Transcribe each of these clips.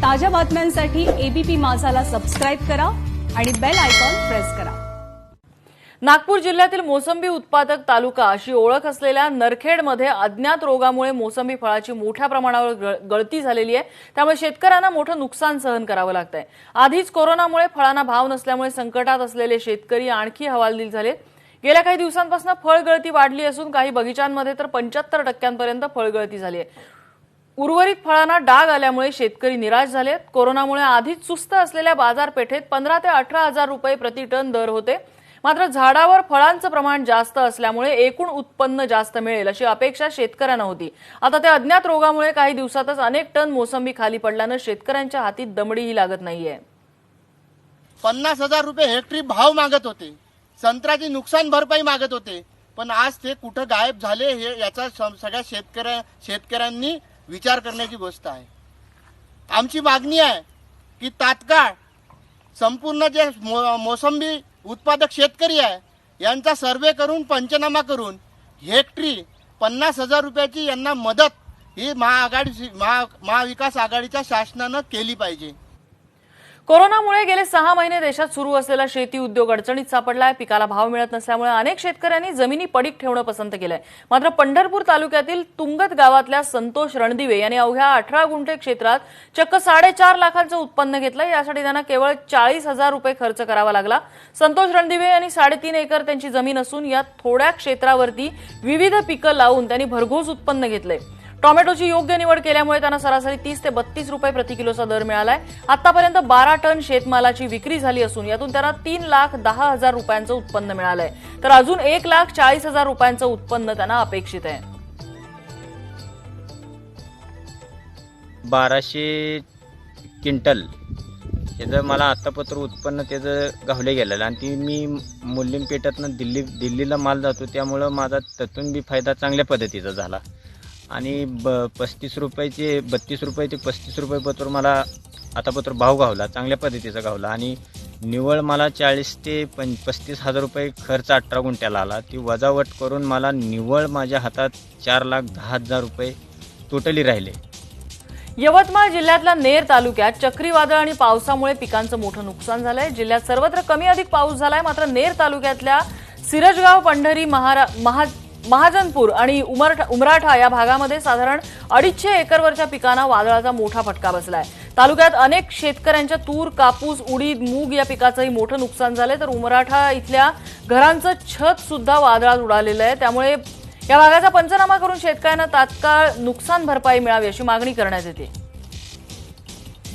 ताज्या बातम्यांसाठी ABP माझाला subscribe करा आणि बेल आयकॉन प्रेस करा। नागपूर जिल्ह्यातील मोसंबी उत्पादक तालुका अशी ओळख असलेल्या नरखेडमध्ये अज्ञात रोगामुळे मोसंबी फळाची मोठ्या प्रमाणावर गळती झालेली आहे। त्यामुळे शेतकऱ्यांना मोठं नुकसान सहन करावं लागतंय। आधीच कोरोनामुळे फळांना भाव नसल्यामुळे संकटात असलेले शेतकरी आणखी हवालदिल झालेत। गेल्या काही दिवसांपासून फळगळती वाढली असून काही बगीचांमध्ये तर 75% फळगळती झाली आहे। उर्वरित फळांना डाग आल्यामुळे शेतकरी निराश झालेत। कोरोनामुळे आधीच सुस्त असलेल्या बाजारपेठेत 15 ते 18 हजार रुपये प्रति टन दर होते। मात्र झाडावर फळांचं प्रमाण जास्त असल्यामुळे एकूण उत्पन्न जास्त मिळेल अशी अपेक्षा शेतकऱ्यांना होती। आता त्या अज्ञात रोगामुळे काही दिवसातच अनेक टन मोसंबी खाली पडल्यानं शेतकऱ्यांच्या हाती दमडीही लागत नाहीये। 50,000 रुपये हेक्टरी भाव मागत होते, संत्र्याची नुकसान भरपाई मागत होते, पण आज ते कुठं गायब झाले हे याचा सगळ्या शेतकऱ्यांनी विचार करण्याची गोष्ट आहे। आमची मागणी आहे की तात्काळ संपूर्ण जे मोसंबी उत्पादक शेतकरी आहे यांचा सर्वे करून पंचनामा करून हेक्टरी 50,000 रुपयाची यांना मदत ही महाविकास आघाडीच्या शासनानं केली पाहिजे। कोरोनामुळे गेले 6 महिने देशात सुरू असलेला शेती उद्योग अडचणीत सापडलाय। पिकाला भाव मिळत नसल्यामुळे अनेक शेतकऱ्यांनी जमिनी पडीक ठेवणं पसंत केलंय। मात्र पंढरपूर तालुक्यातील तुंगत गावातल्या संतोष रणदिवे यांनी अवघ्या 18 गुंठे क्षेत्रात चक्क 4.5 लाखांचं उत्पन्न घेतलं। यासाठी त्यांना केवळ 40,000 रुपये खर्च करावा लागला। संतोष रणदिवे यांनी 3.5 एकर त्यांची जमीन असून या थोड्या क्षेत्रावरती विविध पिकं लावून त्यांनी भरघोस उत्पन्न घेतलंय। टोमॅटोची योग्य निवड केल्यामुळे त्यांना सरासरी 30 ते 32 रुपये प्रति किलोचा दर मिळालाय। आतापर्यंत 12 टन शेतमालाची विक्री झाली असून यातून त्यांना 3,10,000 रुपयांचं उत्पन्न मिळालंय। तर अजून 1,40,000 रुपयांचं उत्पन्न त्यांना अपेक्षित आहे। 1200 क्विंटल त्याचं मला आतापत्र उत्पन्न त्याचं गावले गेलेलं आणि ती मी मूल्यम पेठातनं दिल्लीला माल जातो, त्यामुळं माझा त्यातून बी फायदा चांगल्या पद्धतीचा झाला। आणि 35 रुपयाचे 32 रुपये ते 35 रुपये पत्र मला आतापत्र भाव गावला, चांगल्या पद्धतीचा गावला। आणि निव्वळ मला 40 ते 35,000 रुपये खर्च 18 गुंठ्याला आला। ती वजावट करून मला निव्वळ माझ्या हातात 4,10,000 रुपये टोटली राहिले। यवतमाळ जिल्ह्यातल्या नेर तालुक्यात चक्रीवादळ आणि पावसामुळे पिकांचं मोठं नुकसान झालंय। जिल्ह्यात सर्वत्र कमी अधिक पाऊस झालाय। मात्र नेर तालुक्यातल्या सिरजगाव, पंढरी, महाजनपूर आणि उमराठा या भागामध्ये साधारण 250 एकरवरच्या पिकांना वादळाचा मोठा फटका बसलाय। तालुक्यात अनेक शेतकऱ्यांच्या तूर, कापूस, उडीद, मूग या पिकाचंही मोठं नुकसान झालंय। तर उमराठा इथल्या घरांचं छत सुद्धा वादळात उडालेलं आहे। त्यामुळे या भागाचा पंचनामा करून शेतकऱ्यांना तात्काळ नुकसान भरपाई मिळावी अशी मागणी करण्यात येते।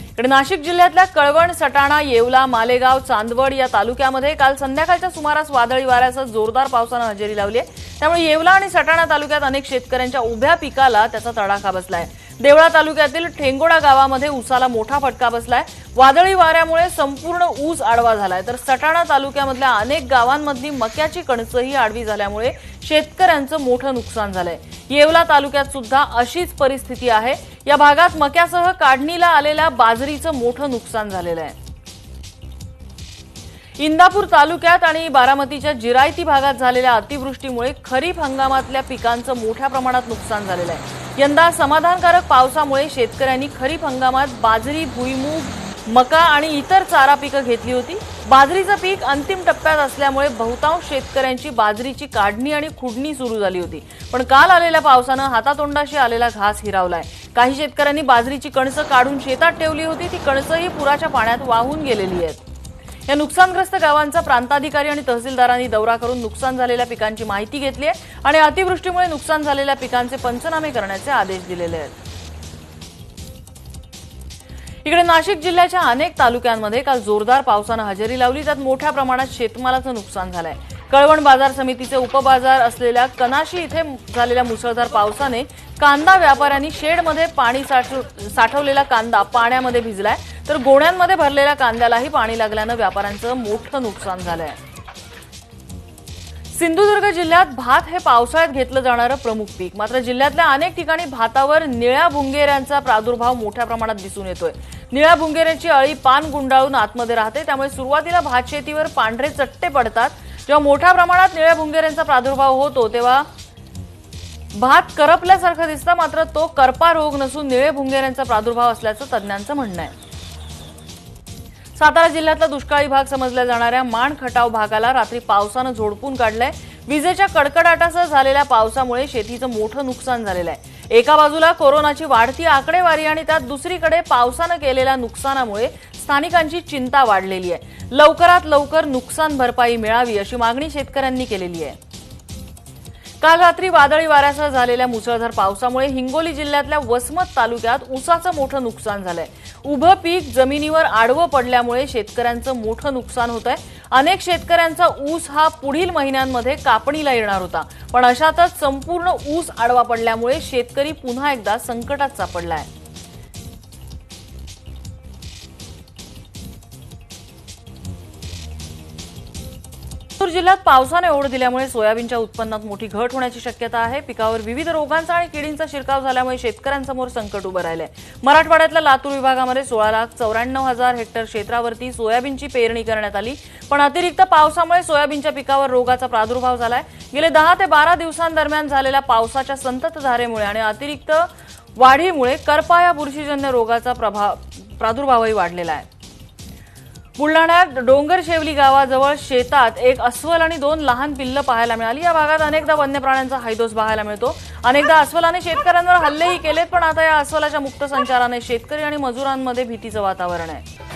इकडे नाशिक जिल्ह्यातल्या कळवण, सटाणा, येवला, मालेगाव, चांदवड या तालुक्यामध्ये काल संध्याकाळच्या सुमारास वादळी वाऱ्यासह जोरदार पावसानं हजेरी लावली आहे। त्यामुळे येवला आणि सटाणा तालुक्यात अनेक शेतकऱ्यांच्या उभ्या पिकाला त्याचा तडाखा बसलाय। देवळा तालुक्यातील ठेंगोडा गावामध्ये ऊसाला मोठा फटका बसलाय। वादळी वाऱ्यामुळे संपूर्ण ऊस आडवा झालाय। तर सटाणा तालुक्यामधल्या अनेक गावांमधली मक्याची कणसंही आडवी झाल्यामुळे शेतकऱ्यांचं मोठं नुकसान झालंय। येवला तालुक्यात सुद्धा अशीच परिस्थिती आहे। या भागात मक्यासह काढणीला आलेल्या बाजरीचं मोठं नुकसान झालेलं आहे। इंदापूर तालुक्यात आणि बारामतीच्या जिरायती भागात झालेल्या अतिवृष्टीमुळे खरीप हंगामातल्या पिकांचं मोठ्या प्रमाणात नुकसान झालेलं आहे। यंदा समाधानकारक पावसामुळे शेतकऱ्यांनी खरीप हंगामात बाजरी, भुईमूग, मका आणि इतर चारा पिकं घेतली होती। बाजरीचं पीक अंतिम टप्प्यात असल्यामुळे बहुतांश शेतकऱ्यांची बाजरीची काढणी आणि खुडणी सुरू झाली होती। पण काल आलेल्या पावसानं हातातोंडाशी आलेला घास हिरावलाय। काही शेतकऱ्यांनी बाजरीची कणसं काढून शेतात ठेवली होती, ती कणसंही पुराच्या पाण्यात वाहून गेलेली आहेत। या नुकसानग्रस्त गावांचा प्रांताधिकारी आणि तहसीलदारांनी दौरा करून नुकसान झालेल्या पिकांची माहिती घेतली आहे आणि अतिवृष्टीमुळे नुकसान झालेल्या पिकांचे पंचनामे करण्याचे आदेश दिलेले आहेत। इकडे नाशिक जिल्ह्याच्या अनेक तालुक्यांमध्ये काल जोरदार पावसानं हजेरी लावली। त्यात मोठ्या प्रमाणात शेतमालाचं नुकसान झालंय। कळवण बाजार समितीचे उपबाजार असलेल्या कनाशी इथे झालेल्या मुसळधार पावसाने कांदा व्यापाऱ्यांनी शेडमध्ये पाणी साठवलेला कांदा पाण्यामध्ये भिजलाय। तर गोण्यांमध्ये भरलेल्या कांद्यालाही पाणी लागल्यानं व्यापाऱ्यांचं मोठं नुकसान झालंय। सिंधुदुर्ग जिल्ह्यात भात हे पावसाळ्यात घेतलं जाणारं प्रमुख पीक। मात्र जिल्ह्यातल्या अनेक ठिकाणी भातावर निळ्या भुंगेऱ्यांचा प्रादुर्भाव मोठ्या प्रमाणात दिसून येतोय। निळ्या भुंगेऱ्याची अळी पान गुंडाळून आतमध्ये राहते, त्यामुळे सुरुवातीला भात शेतीवर पांढरे चट्टे पडतात। जेव्हा मोठ्या प्रमाणात निळ्या भुंगेऱ्यांचा प्रादुर्भाव होतो तेव्हा भात करपल्यासारखं दिसतं, मात्र तो करपा रोग नसून निळे भुंगेऱ्यांचा प्रादुर्भाव असल्याचं तज्ज्ञांचं म्हणणं आहे. सातारा जिल्ह्यातला दुष्काळी भाग समजल्या जाणाऱ्या माण खटाव भागाला रात्री पावसानं झोडपून काढलंय. विजेच्या कडकडाटासह झालेल्या पावसामुळे शेतीचं मोठं नुकसान झालेलं आहे. एका बाजूला कोरोनाची वाढती आकडेवारी आणि त्यात दुसरीकडे पावसानं केलेल्या नुकसानामुळे स्थानिकांची चिंता वाढलेली आहे. लवकरात लवकर नुकसान भरपाई मिळावी अशी मागणी शेतकऱ्यांनी केलेली आहे. काल रात्री वादळी वाऱ्यासह झालेल्या मुसळधार पावसामुळे हिंगोली जिल्ह्यातल्या वसमत तालुक्यात ऊसाचं मोठं नुकसान झालंय. उभं पीक जमिनीवर आडवं पडल्यामुळे शेतकऱ्यांचं मोठं नुकसान होत आहे. अनेक शेतकऱ्यांचा ऊस हा पुढील महिन्यांमध्ये कापणीला येणार होता, पण अशातच संपूर्ण ऊस आडवा पडल्यामुळे शेतकरी पुन्हा एकदा संकटात सापडलाय. लातूर जिल्ह्यात पावसाने ओढ दिल्यामुळे सोयाबीनच्या उत्पन्नात मोठी घट होण्याची शक्यता आहे. पिकावर विविध रोगांचा आणि किडींचा शिरकाव झाल्यामुळे शेतकऱ्यांसमोर संकट उभं राहिलंय. मराठवाड्यातल्या लातूर विभागामध्ये 16,94,000 हेक्टर क्षेत्रावरती सोयाबीनची पेरणी करण्यात आली, पण अतिरिक्त पावसामुळे सोयाबीनच्या पिकावर रोगाचा प्रादुर्भाव झालाय. गेले 10 ते 12 दिवसांदरम्यान झालेल्या पावसाच्या संततधारेमुळे आणि अतिरिक्त वाढीमुळे करपा या बुरशीजन्य रोगाचा प्रादुर्भावही वाढलेला आहे. बुलढाण्यात डोंगरशेवली गावाजवळ शेतात एक अस्वल आणि 2 लहान पिल्लं पाहायला मिळाली. या भागात अनेकदा वन्य प्राण्यांचा हैदोस पाहायला मिळतो. अनेकदा अस्वलाने शेतकऱ्यांवर हल्लेही केलेत, पण आता या अस्वलाच्या मुक्त संचाराने शेतकरी आणि मजुरांमध्ये भीतीचं वातावरण आहे.